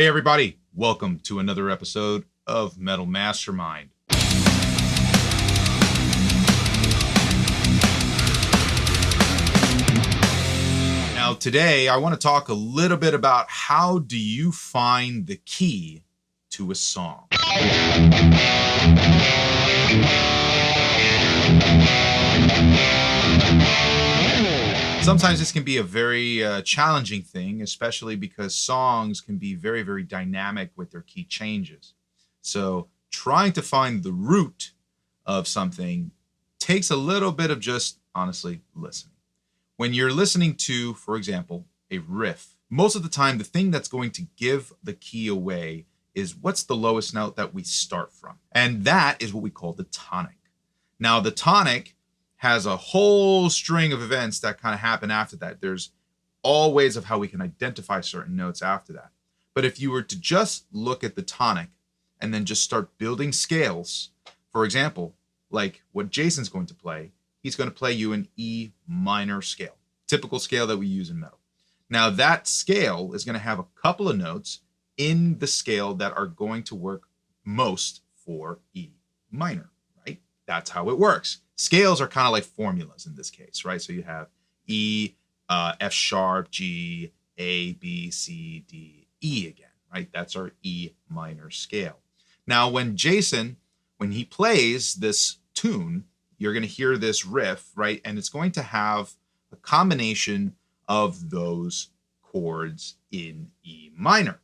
Hey everybody, welcome to another episode of Metal Mastermind. Now today I want to talk a little bit about how do you find the key to a song. Sometimes this can be a very challenging thing, especially because songs can be very, very dynamic with their key changes. So trying to find the root of something takes a little bit of just, honestly, listening. When you're listening to, for example, a riff, most of the time, the thing that's going to give the key away is what's the lowest note that we start from. And that is what we call the tonic. Now, the tonic has a whole string of events that kind of happen after that. There's all ways of how we can identify certain notes after that. But if you were to just look at the tonic and then just start building scales, for example, like what Jason's going to play, he's going to play you an E minor scale, typical scale that we use in metal. Now that scale is going to have a couple of notes in the scale that are going to work most for E minor, right? That's how it works. Scales are kind of like formulas in this case, right? So you have E, F sharp, G, A, B, C, D, E again, right? That's our E minor scale. Now, when he plays this tune, you're going to hear this riff, right? And it's going to have a combination of those chords in E minor.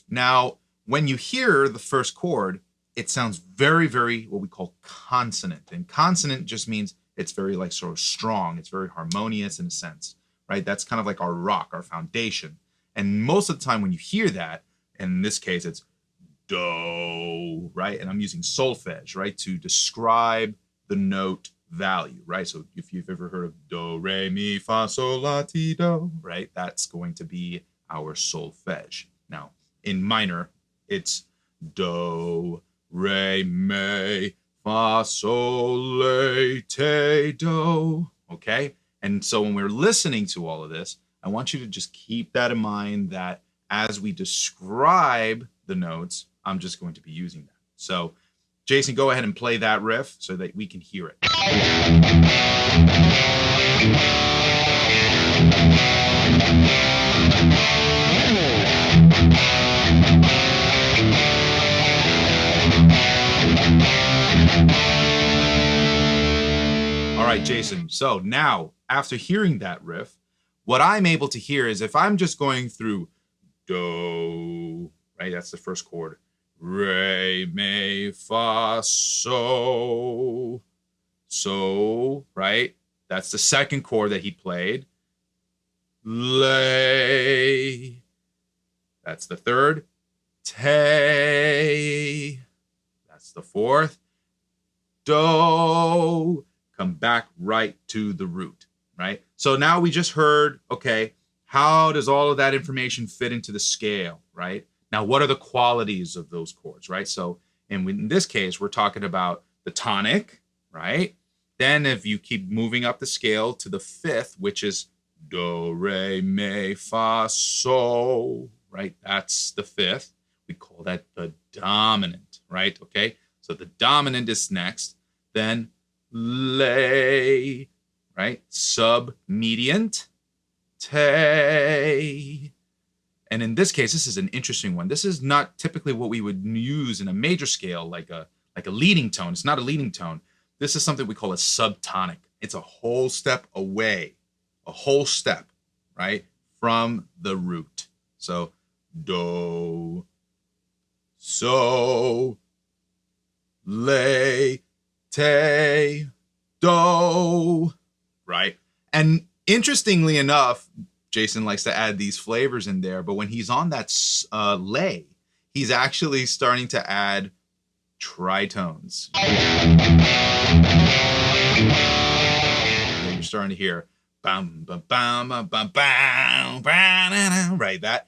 Now, when you hear the first chord, it sounds very, very what we call consonant. And consonant just means it's very like sort of strong. It's very harmonious in a sense, right? That's kind of like our rock, our foundation. And most of the time when you hear that, and in this case, it's do, right? And I'm using solfege, right? To describe the note value, right? So if you've ever heard of do, re, mi, fa, sol, la, ti, do, right? That's going to be our solfege. Now, in minor, it's do, re, mi, fa, sol, la, te, do, okay? And so when we're listening to all of this, I want you to just keep that in mind that as we describe the notes, I'm just going to be using that. So Jason, go ahead and play that riff so that we can hear it. All right, Jason. So now, after hearing that riff, what I'm able to hear is if I'm just going through do, right? That's the first chord. Re, mi, fa, so, right? That's the second chord that he played. Lay, that's the third. Te, that's the fourth. Do, come back right to the root, right? So now we just heard, okay, how does all of that information fit into the scale, right? Now, what are the qualities of those chords, right? So in this case, we're talking about the tonic, right? Then if you keep moving up the scale to the fifth, which is do, re, mi, fa, sol, right? That's the fifth. We call that the dominant, right? Okay, so the dominant is next. Then lay, right? Submediant, te. And in this case, this is an interesting one. This is not typically what we would use in a major scale, like a leading tone. It's not a leading tone. This is something we call a subtonic. It's a whole step away, a whole step, right, from the root. So do, so, lay, te, do, right? And interestingly enough, Jason likes to add these flavors in there, but when he's on that lay, he's actually starting to add tritones. And you're starting to hear bam, bam, bam, bam, bam, bam, bam, right? That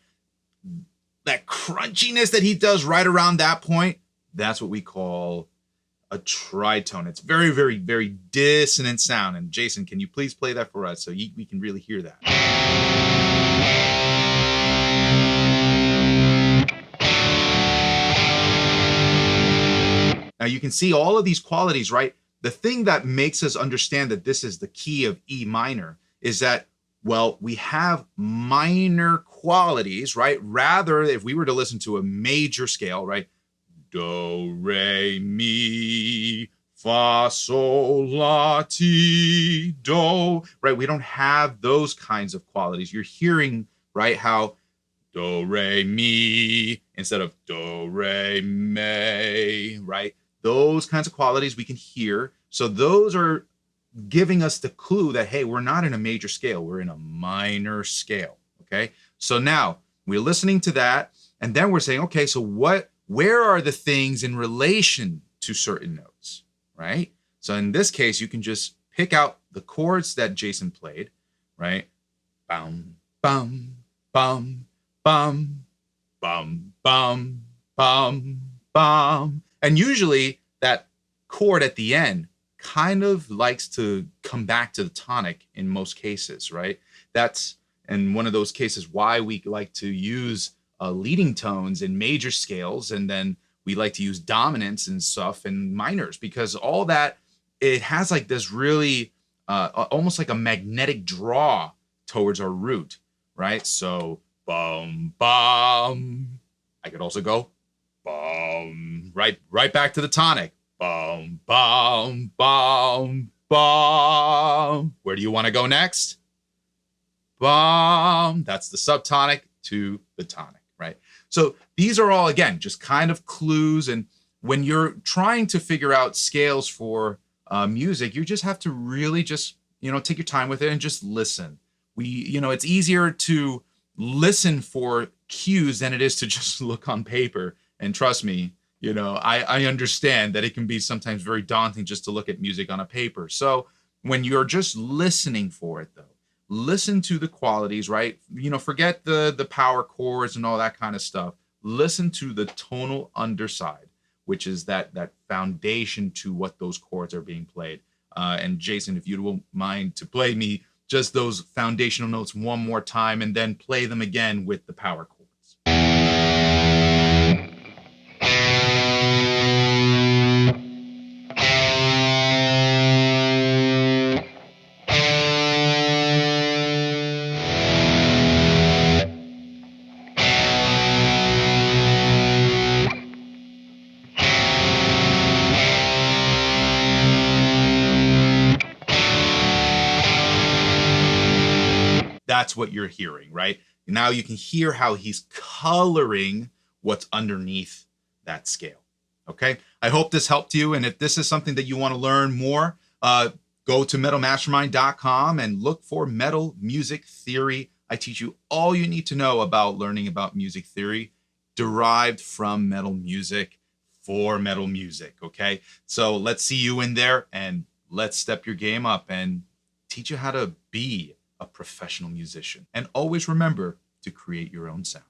crunchiness that he does right around that point, that's what we call a tritone. It's very, very, very dissonant sound. And Jason, can you please play that for us so we can really hear that? Now you can see all of these qualities, right? The thing that makes us understand that this is the key of E minor is that, well, we have minor qualities, right? Rather, if we were to listen to a major scale, right? Do, re, mi, fa, sol, la, ti, do, right? We don't have those kinds of qualities. You're hearing, right, how do, re, mi instead of do, re, mi, right? Those kinds of qualities we can hear. So those are giving us the clue that, hey, we're not in a major scale, we're in a minor scale, okay? So now we're listening to that, and then we're saying, okay, so where are the things in relation to certain notes, right? So in this case, you can just pick out the chords that Jason played, right? Bum, bum, bum, bum, bum, bum, bum, bum. And usually that chord at the end kind of likes to come back to the tonic in most cases, right? That's in one of those cases why we like to use leading tones in major scales, and then we like to use dominants and stuff in minors, because all that, it has like this really almost like a magnetic draw towards our root, right? So bum bum. I could also go bum, right back to the tonic. Bum, bum, bum, bum. Where do you want to go next? Bum. That's the subtonic to the tonic, right? So these are all, again, just kind of clues. And when you're trying to figure out scales for music, you just have to really just, take your time with it and just listen. It's easier to listen for cues than it is to just look on paper. And trust me, I understand that it can be sometimes very daunting just to look at music on a paper. So when you're just listening for it, though, listen to the qualities, right? Forget the power chords and all that kind of stuff. Listen to the tonal underside, which is that foundation to what those chords are being played. And Jason, if you don't mind to play me just those foundational notes one more time and then play them again with the power chords. That's what you're hearing, right? Now you can hear how he's coloring what's underneath that scale. Okay, I hope this helped you. And if this is something that you want to learn more, go to metalmastermind.com and look for Metal Music Theory. I teach you all you need to know about learning about music theory derived from metal music for metal music. Okay, so let's see you in there, and let's step your game up and teach you how to be a professional musician. And always remember to create your own sound.